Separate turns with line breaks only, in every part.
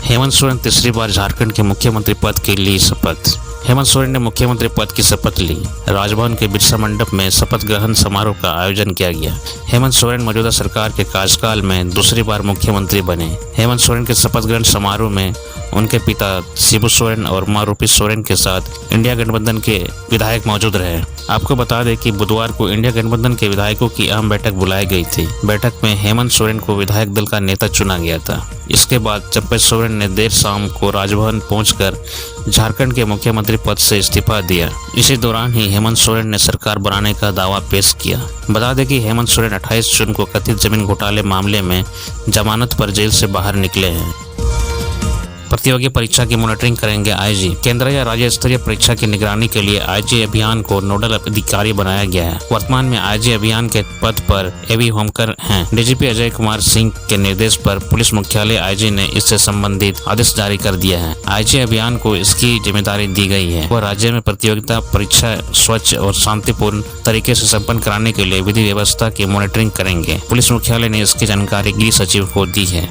हेमंत सोरेन तीसरी बार झारखंड के मुख्यमंत्री पद के लिए शपथ। हेमंत सोरेन ने मुख्यमंत्री पद की शपथ ली। राजभवन के बिरसा मंडप में शपथ ग्रहण समारोह का आयोजन किया गया। हेमंत सोरेन मौजूदा सरकार के कार्यकाल में दूसरी बार मुख्यमंत्री बने। हेमंत सोरेन के शपथ ग्रहण समारोह में उनके पिता शिबू सोरेन और मां रूपी सोरेन के साथ इंडिया गठबंधन के विधायक मौजूद रहे। आपको बता दें कि बुधवार को इंडिया गठबंधन के विधायकों की अहम बैठक बुलाई गई थी। बैठक में हेमंत सोरेन को विधायक दल का नेता चुना गया था। इसके बाद चंपत सोरेन ने देर शाम को राजभवन पहुंचकर झारखंड के मुख्यमंत्री पद से इस्तीफा दिया। इसी दौरान ही हेमंत सोरेन ने सरकार बनाने का दावा पेश किया। बता दें कि हेमंत सोरेन 28 जून को कथित जमीन घोटाले मामले में जमानत पर जेल से बाहर निकले हैं। प्रतियोगी परीक्षा की मॉनिटरिंग करेंगे आईजी। केंद्र या राज्य स्तरीय परीक्षा की निगरानी के लिए आईजी अभियान को नोडल अधिकारी बनाया गया है। वर्तमान में आईजी अभियान के पद पर एवी होमकर हैं। डीजीपी अजय कुमार सिंह के निर्देश पर पुलिस मुख्यालय आईजी ने इससे संबंधित आदेश जारी कर दिया है। आईजी अभियान को इसकी जिम्मेदारी दी गई है। वह राज्य में प्रतियोगिता परीक्षा स्वच्छ और शांतिपूर्ण तरीके से संपन्न कराने के लिए विधि व्यवस्था की मॉनिटरिंग करेंगे। पुलिस मुख्यालय ने इसकी जानकारी गृह सचिव को दी है।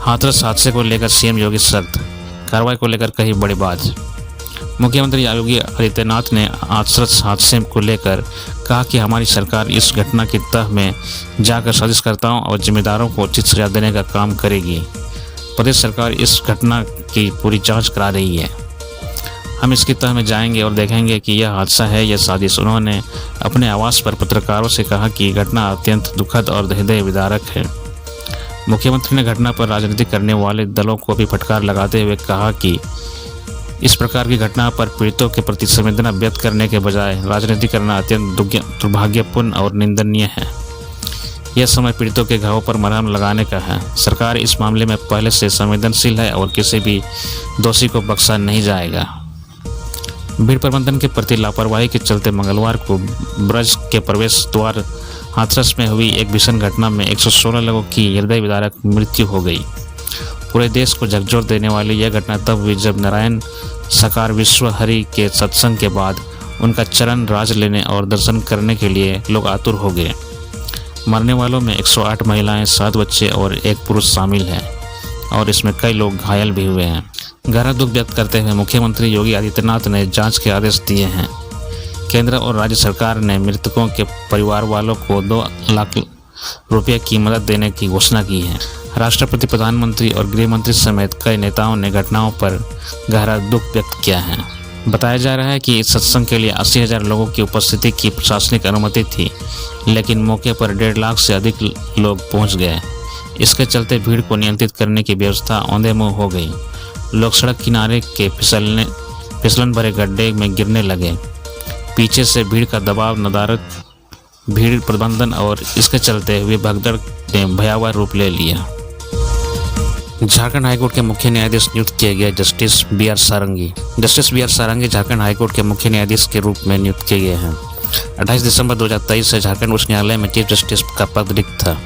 हाथरस हादसे को लेकर सीएम योगी सख्त, कार्रवाई को लेकर कही बड़ी बात। मुख्यमंत्री योगी आदित्यनाथ ने हाथरस हादसे को लेकर कहा कि हमारी सरकार इस घटना की तह में जाकर साजिशकर्ताओं और जिम्मेदारों को उचित सजा देने का काम करेगी। प्रदेश सरकार इस घटना की पूरी जांच करा रही है। हम इसकी तह में जाएंगे और देखेंगे कि यह हादसा है या साजिश। उन्होंने अपने आवास पर पत्रकारों से कहा कि घटना अत्यंत दुखद और हृदय विदारक है। मुख्यमंत्री ने घटना पर राजनीति करने वाले दलों को भी फटकार लगाते हुए कहा कि इस प्रकार की घटना पर पीड़ितों के प्रति संवेदना व्यक्त करने के बजाय राजनीति करना अत्यंत दुर्भाग्यपूर्ण और निंदनीय है। यह समय पीड़ितों के घावों पर मरहम लगाने का है। सरकार इस मामले में पहले से संवेदनशील है और किसी भी दोषी को बख्शा नहीं जाएगा। भीड़ प्रबंधन के प्रति लापरवाही के चलते मंगलवार को ब्रज के प्रवेश द्वार हाथरस में हुई एक भीषण घटना में 116 लोगों की हृदय विदारक मृत्यु हो गई। पूरे देश को झकझोर देने वाली यह घटना तब हुई जब नारायण साकार विश्व हरि के सत्संग के बाद उनका चरण राज लेने और दर्शन करने के लिए लोग आतुर हो गए। मरने वालों में 108 महिलाएं, 7 बच्चे और 1 पुरुष शामिल हैं और इसमें कई लोग घायल भी हुए हैं। गहरा दुख व्यक्त करते हुए मुख्यमंत्री योगी आदित्यनाथ ने जांच के आदेश दिए हैं। केंद्र और राज्य सरकार ने मृतकों के परिवार वालों को 2 लाख रुपये की मदद देने की घोषणा की है। राष्ट्रपति, प्रधानमंत्री और गृह मंत्री समेत कई नेताओं ने घटनाओं पर गहरा दुख व्यक्त किया है। बताया जा रहा है कि इस सत्संग के लिए 80,000 लोगों की उपस्थिति की प्रशासनिक अनुमति थी, लेकिन मौके पर 1.5 लाख से अधिक लोग पहुंच गए। इसके चलते भीड़ को नियंत्रित करने की व्यवस्था औंधे मुँह हो गई। लोग सड़क किनारे के फिसलन भरे गड्ढे में गिरने लगे। पीछे से भीड़ का दबाव, नदारत, भीड़ प्रबंधन और इसके चलते हुए भगदड़ ने भयावह रूप ले लिया। झारखंड हाईकोर्ट के मुख्य न्यायाधीश नियुक्त किए गए justice B R. Sarangi. Justice B R. Sarangi Jharkhand high court के मुख्य न्यायाधीश के रूप में नियुक्त किए गए हैं। 28 दिसंबर 2023 से झारखंड उच्च न्यायालय में चीफ जस्टिस का पद रिक्त था।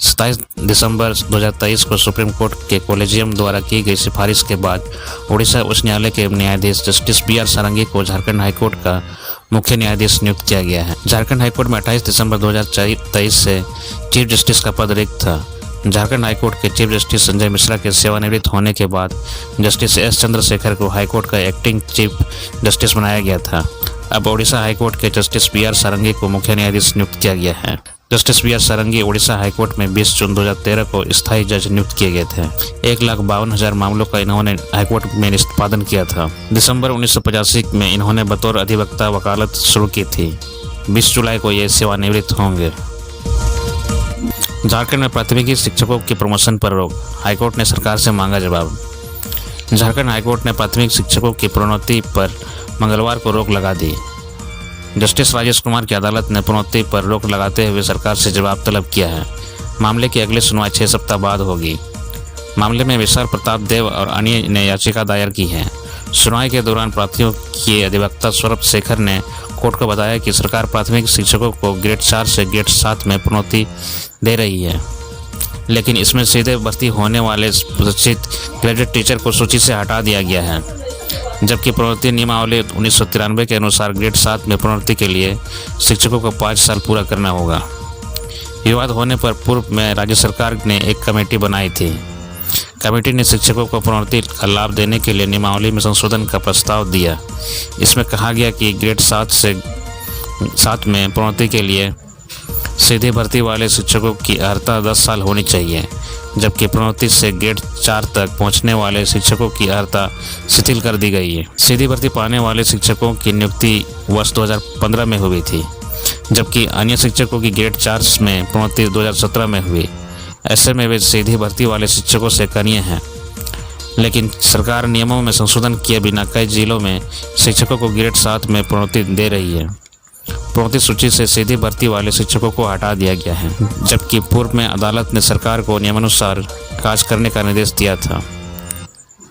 27 दिसंबर 2023 को सुप्रीम कोर्ट के कॉलेजियम द्वारा की गई सिफारिश के बाद उड़ीसा उच्च न्यायालय के न्यायाधीश जस्टिस बी.आर. सारंगी को झारखंड हाईकोर्ट का मुख्य न्यायाधीश नियुक्त किया गया है। झारखंड हाईकोर्ट में 28 दिसंबर 2023 से चीफ जस्टिस का पद रिक्त था। झारखंड हाईकोर्ट के चीफ जस्टिस संजय मिश्रा के सेवानिवृत्त होने के बाद जस्टिस एस चंद्रशेखर को हाईकोर्ट का एक्टिंग चीफ जस्टिस बनाया गया था। अब ओडिशा हाईकोर्ट के जस्टिस बी.आर. सारंगी को मुख्य न्यायाधीश नियुक्त किया गया है। Justice B R. Sarangi Odisha high court में 20 जून 2013 को स्थायी जज नियुक्त किए गए थे। 1,52,000 मामलों का इन्होंने हाईकोर्ट में निष्पादन किया था। दिसंबर 1985 में इन्होंने बतौर अधिवक्ता वकालत शुरू की थी। 20 जुलाई को ये सेवानिवृत्त होंगे। झारखंड में प्राथमिकी शिक्षकों की प्रमोशन पर रोक, हाईकोर्ट ने सरकार से मांगा जवाब। झारखंड हाईकोर्ट ने प्राथमिक शिक्षकों की प्रोन्नति पर मंगलवार को रोक लगा दी। जस्टिस राजेश कुमार की अदालत ने प्रोन्नति पर रोक लगाते हुए सरकार से जवाब तलब किया है। मामले की अगली सुनवाई 6 सप्ताह बाद होगी। मामले में विशाल प्रताप देव और अन्य ने याचिका दायर की है। सुनवाई के दौरान प्रार्थियों के अधिवक्ता सौरभ शेखर ने कोर्ट को बताया कि सरकार प्राथमिक शिक्षकों को ग्रेड 4 से ग्रेड 7 में प्रोन्नति दे रही है, लेकिन इसमें सीधे भर्ती होने वाले प्रशिक्षित ग्रेजुएट टीचर को सूची से हटा दिया गया है। जबकि प्रोन्नति नियमावली 1993 के अनुसार ग्रेड 7 में प्रोन्नति के लिए शिक्षकों को 5 साल पूरा करना होगा। विवाद होने पर पूर्व में राज्य सरकार ने एक कमेटी बनाई थी। कमेटी ने शिक्षकों को प्रोन्नति का लाभ देने के लिए नियमावली में संशोधन का प्रस्ताव दिया। इसमें कहा गया कि ग्रेड 7 में प्रोन्नति के लिए सीधी भर्ती वाले शिक्षकों की अर्हता 10 साल होनी चाहिए, जबकि प्रोन्नति से ग्रेड 4 तक पहुंचने वाले शिक्षकों की अर्हता शिथिल कर दी गई है। सीधी भर्ती पाने वाले शिक्षकों की नियुक्ति वर्ष 2015 में हुई थी, जबकि अन्य शिक्षकों की ग्रेड 4 में प्रोन्नति 2017 में हुई। ऐसे में वे सीधी भर्ती वाले शिक्षकों से कनीय हैं, लेकिन सरकार नियमों में संशोधन किए बिना कई जिलों में शिक्षकों को ग्रेड 7 में प्रोन्नति दे रही है। प्रोन्नति सूची से सीधी भर्ती वाले शिक्षकों को हटा दिया गया है, जबकि पूर्व में अदालत ने सरकार को नियमानुसार कार्य करने का निर्देश दिया था,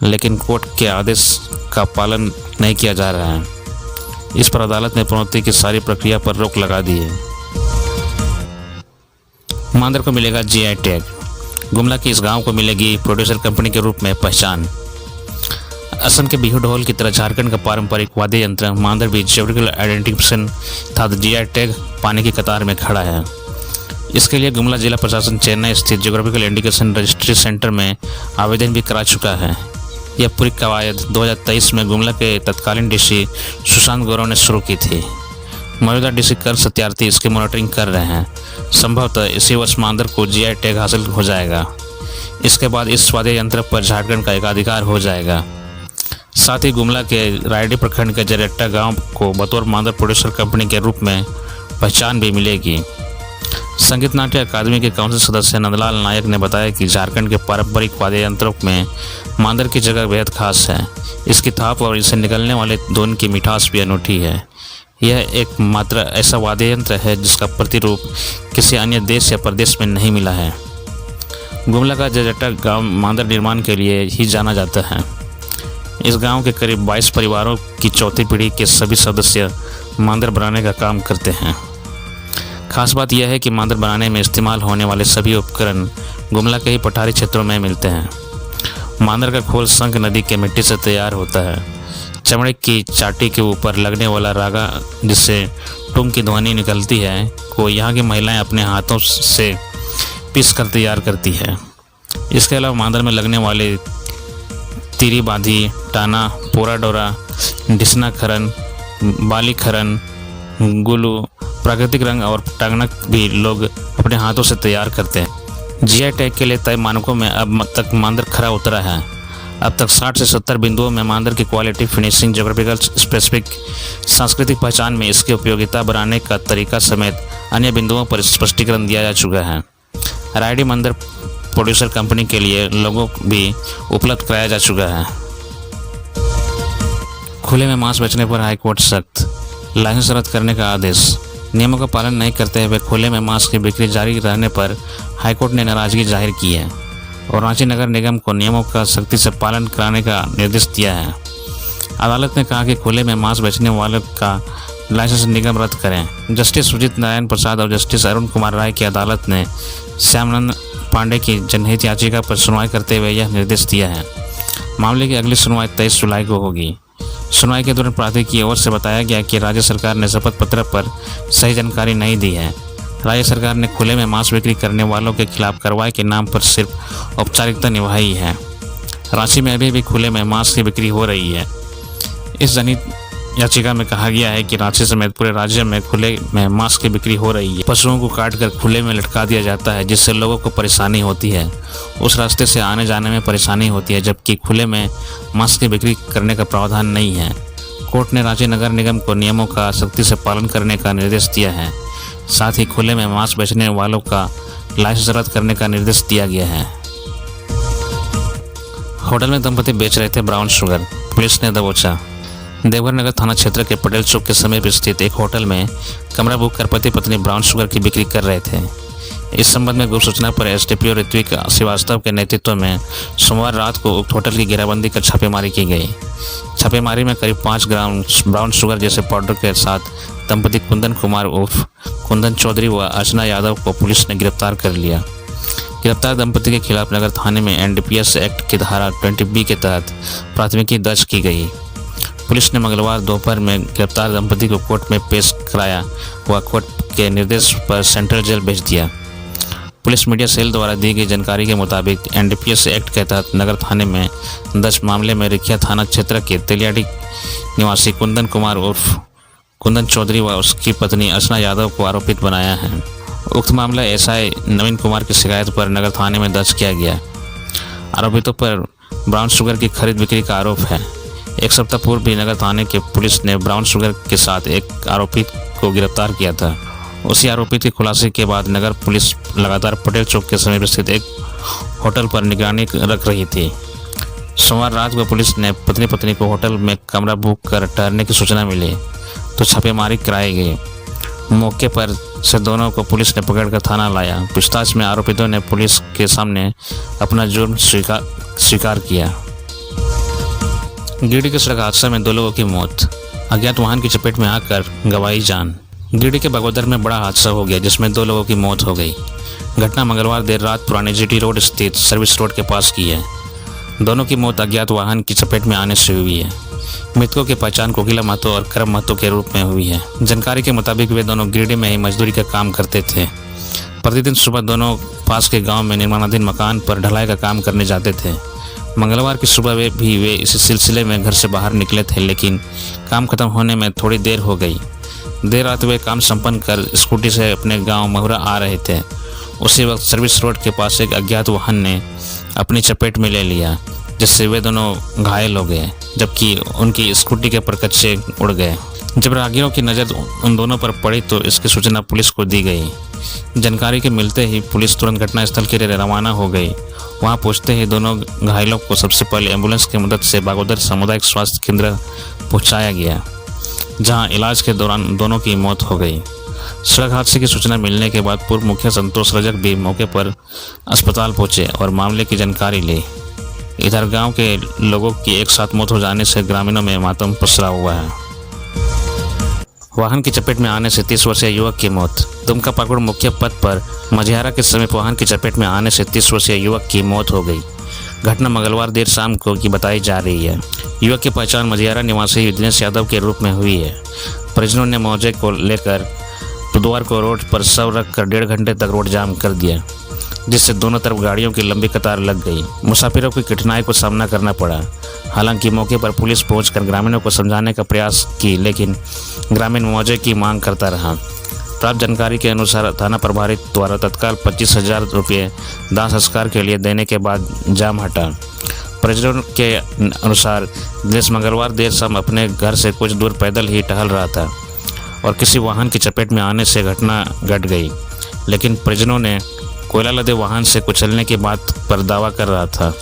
लेकिन कोर्ट के आदेश का पालन नहीं किया जा रहा है। इस पर अदालत ने प्रोन्नति की सारी प्रक्रिया पर रोक लगा दी है। मांदर को मिलेगा जीआई टैग। गुमला की इस गांव को मिलेगी प्रोड्यूसर कंपनी के रूप में पहचान। असम के बिहू ढोल की तरह झारखंड का पारंपरिक वाद्य यंत्र मांदर भी ज्योग्राफिकल आइडेंटिफिकेशन तथा जीआई टैग पाने की कतार में खड़ा है। इसके लिए गुमला जिला प्रशासन चेन्नई स्थित ज्योग्राफिकल इंडिकेशन रजिस्ट्री सेंटर में आवेदन भी करा चुका है। यह पूरी कवायद 2023 में गुमला के तत्कालीन डीसी सुशांत गौरव ने शुरू की थी। मौजूदा डीसी कर्ण सत्यार्थी इसकी मॉनिटरिंग कर रहे हैं। संभवतः इसी वर्ष मांदर को जीआई टैग हासिल हो जाएगा। इसके बाद इस वाद्य यंत्र पर झारखंड का एकाधिकार हो जाएगा। साथ ही गुमला के रायडी प्रखंड के जरेट्टा गांव को बतौर मांदर प्रोड्यूसर कंपनी के रूप में पहचान भी मिलेगी। संगीत नाट्य अकादमी के काउंसिल सदस्य नंदलाल नायक ने बताया कि झारखंड के पारंपरिक वाद्य यंत्रों में मांदर की जगह बेहद खास है। इसकी थाप और इससे निकलने वाले धुन की मिठास भी अनूठी है। यह एक मात्र ऐसा वाद्य यंत्र है जिसका प्रतिरूप किसी अन्य देश या प्रदेश में नहीं मिला है। गुमला का जरेट्टा गांव मांदर निर्माण के लिए ही जाना जाता है। इस गांव के करीब 22 परिवारों की चौथी पीढ़ी के सभी सदस्य मांदर बनाने का काम करते हैं। खास बात यह है कि मांदर बनाने में इस्तेमाल होने वाले सभी उपकरण गुमला के ही पठारी क्षेत्रों में मिलते हैं। मांदर का खोल संक नदी के मिट्टी से तैयार होता है। चमड़े की चाटी के ऊपर लगने वाला रागा, जिससे टुंग की ध्वनि निकलती है, को यहाँ की महिलाएं अपने हाथों से पीस कर तैयार करती है। इसके अलावा मांदर में लगने वाले तीरी बांधी, टाना, पोरा डोरा, ढिसना खरन, बाली खरन, गुलू, प्राकृतिक रंग और टांगनक भी लोग अपने हाथों से तैयार करते हैं। जीआई टैग के लिए तय मानकों में अब तक मांदर खरा उतरा है। अब तक 60 से 70 बिंदुओं में मांदर की क्वालिटी, फिनिशिंग, ज्योग्राफिकल स्पेसिफिक, सांस्कृतिक पहचान में इसकी उपयोगिता, बनाने का तरीका समेत अन्य बिंदुओं पर स्पष्टीकरण दिया जा चुका है। रायडी मांदर प्रोड्यूसर कंपनी के लिए लोगो भी उपलब्ध कराया जा चुका है। खुले में मांस बेचने पर हाईकोर्ट सख्त, लाइसेंस रद्द करने का आदेश। नियमों का पालन नहीं करते हुए खुले में मांस की बिक्री जारी रहने पर हाईकोर्ट ने नाराजगी जाहिर की है और रांची नगर निगम को नियमों का सख्ती से पालन कराने का निर्देश दिया है। अदालत ने कहा कि खुले में मांस बेचने वालों का लाइसेंस निगम रद्द करें। जस्टिस सुजीत नारायण प्रसाद और जस्टिस अरुण कुमार राय की अदालत ने श्यामानंद पांडे की जनहित याचिका पर सुनवाई करते हुए यह निर्देश दिया है। मामले की अगली सुनवाई 23 जुलाई को होगी। सुनवाई के दौरान प्रार्थी की ओर से बताया गया कि राज्य सरकार ने शपथ पत्र पर सही जानकारी नहीं दी है। राज्य सरकार ने खुले में मांस बिक्री करने वालों के खिलाफ कार्रवाई के नाम पर सिर्फ औपचारिकता निभाई है। रांची में अभी भी खुले में मांस की बिक्री हो रही है। इस जनहित याचिका में कहा गया है कि रांची समेत पूरे राज्य में खुले में मांस की बिक्री हो रही है। पशुओं को काटकर खुले में लटका दिया जाता है, जिससे लोगों को परेशानी होती है। उस रास्ते से आने जाने में परेशानी होती है, जबकि खुले में मांस की बिक्री करने का प्रावधान नहीं है। कोर्ट ने रांची नगर निगम को नियमों का सख्ती से पालन करने का निर्देश दिया है। साथ ही खुले में मांस बेचने वालों का लाइसेंस रद्द करने का निर्देश दिया गया है। होटल में दंपति बेच रहे थे ब्राउन शुगर, पुलिस ने दबोचा। देवघर नगर थाना क्षेत्र के पटेल चौक के समीप स्थित एक होटल में कमरा बुक कर पति पत्नी ब्राउन शुगर की बिक्री कर रहे थे। इस संबंध में गुप्त सूचना पर एसडीपीओ ऋत्विक श्रीवास्तव के नेतृत्व में सोमवार रात को उक्त होटल की घेराबंदी कर छापेमारी की गई। छापेमारी में करीब 5 ग्राम ब्राउन शुगर जैसे पाउडर के साथ दंपति कुंदन कुमार उर्फ कुंदन चौधरी व अर्चना यादव को पुलिस ने गिरफ्तार कर लिया। गिरफ्तार दंपति के खिलाफ नगर थाने में एनडीपीएस एक्ट की धारा 20B के तहत प्राथमिकी दर्ज की गई। पुलिस ने मंगलवार दोपहर में गिरफ्तार दंपति को कोर्ट में पेश कराया व कोर्ट के निर्देश पर सेंट्रल जेल भेज दिया। पुलिस मीडिया सेल द्वारा दी गई जानकारी के मुताबिक एनडीपीएस एक्ट के तहत नगर थाने में 10 मामले में रिखिया थाना क्षेत्र के तेलियाडी निवासी कुंदन कुमार उर्फ कुंदन चौधरी व उसकी पत्नी अर्चना यादव को आरोपित बनाया है। उक्त मामला एसआई नवीन कुमार की शिकायत पर नगर थाने में दर्ज किया गया। आरोपितों पर ब्राउन शुगर की खरीद बिक्री का आरोप है। एक सप्ताह पूर्व भी नगर थाने की पुलिस ने ब्राउन शुगर के साथ एक आरोपित को गिरफ्तार किया था। उसी आरोपित की खुलासे के बाद नगर पुलिस लगातार पटेल चौक के समीप स्थित एक होटल पर निगरानी रख रही थी। सोमवार रात को पुलिस ने पत्नी को होटल में कमरा बुक कर ठहरने की सूचना मिली तो छापेमारी कराई गई। मौके पर से दोनों को पुलिस ने पकड़कर थाना लाया। पूछताछ में आरोपितों ने पुलिस के सामने अपना जुर्म स्वीकार किया। गिरिडीह के सड़क हादसा में 2 लोगों की मौत, अज्ञात वाहन की चपेट में आकर गंवाई जान। गिरिडीह के बगोदर में बड़ा हादसा हो गया जिसमें 2 लोगों की मौत हो गई। घटना मंगलवार देर रात पुराने जीटी रोड स्थित सर्विस रोड के पास की है। दोनों की मौत अज्ञात वाहन की चपेट में आने से हुई है। मृतकों की पहचान कोकिला महतो और करम महतो के रूप में हुई है। जानकारी के मुताबिक वे दोनों गिरिडीह में ही मजदूरी का काम करते थे। प्रतिदिन सुबह दोनों पास के गांव में निर्माणाधीन मकान पर ढलाई का काम करने जाते थे। मंगलवार की सुबह वे इसी सिलसिले में घर से बाहर निकले थे, लेकिन काम खत्म होने में थोड़ी देर हो गई। देर रात वे काम संपन्न कर स्कूटी से अपने गांव महुरा आ रहे थे। उसी वक्त सर्विस रोड के पास एक अज्ञात वाहन ने अपनी चपेट में ले लिया, जिससे वे दोनों घायल हो गए, जबकि उनकी स्कूटी के परकच्चे उड़ गए। जब राहगीरों की नज़र उन दोनों पर पड़ी तो इसकी सूचना पुलिस को दी गई। जानकारी के मिलते ही पुलिस तुरंत घटनास्थल के लिए रवाना हो गई। वहां पहुंचते ही दोनों घायलों को सबसे पहले एम्बुलेंस की मदद से बागोदर सामुदायिक स्वास्थ्य केंद्र पहुंचाया गया, जहां इलाज के दौरान दोनों की मौत हो गई। सड़क हादसे की सूचना मिलने के बाद पूर्व मुखिया संतोष रजक भी मौके पर अस्पताल पहुंचे और मामले की जानकारी ली। इधर गांव के लोगों की एक साथ मौत हो जाने से ग्रामीणों में मातम पसरा हुआ है। वाहन की चपेट में आने से 30 वर्षीय युवक की मौत। दुमका पाकुड़ मुख्य पथ पर मझियारा के समीप वाहन की चपेट में आने से 30 वर्षीय युवक की मौत हो गई। घटना मंगलवार देर शाम को की बताई जा रही है। युवक की पहचान मझियारा निवासी दिनेश यादव के रूप में हुई है। परिजनों ने मौजे को लेकर बुधवार को रोड पर शव रखकर 1.5 घंटे तक रोड जाम कर दिया, जिससे दोनों तरफ गाड़ियों की लंबी कतार लग गई। मुसाफिरों की कठिनाई को सामना करना पड़ा। हालांकि मौके पर पुलिस पहुंचकर ग्रामीणों को समझाने का प्रयास की, लेकिन ग्रामीण मुआवजे की मांग करता रहा। प्राप्त जानकारी के अनुसार थाना प्रभारी द्वारा तत्काल 25,000 रुपये दाह संस्कार के लिए देने के बाद जाम हटा। परिजनों के अनुसार दिनेश मंगलवार देर शाम अपने घर से कुछ दूर पैदल ही टहल रहा था और किसी वाहन की चपेट में आने से घटना घट गई, लेकिन परिजनों ने कोयला लदे वाहन से कुचलने की बात पर दावा कर रहा था।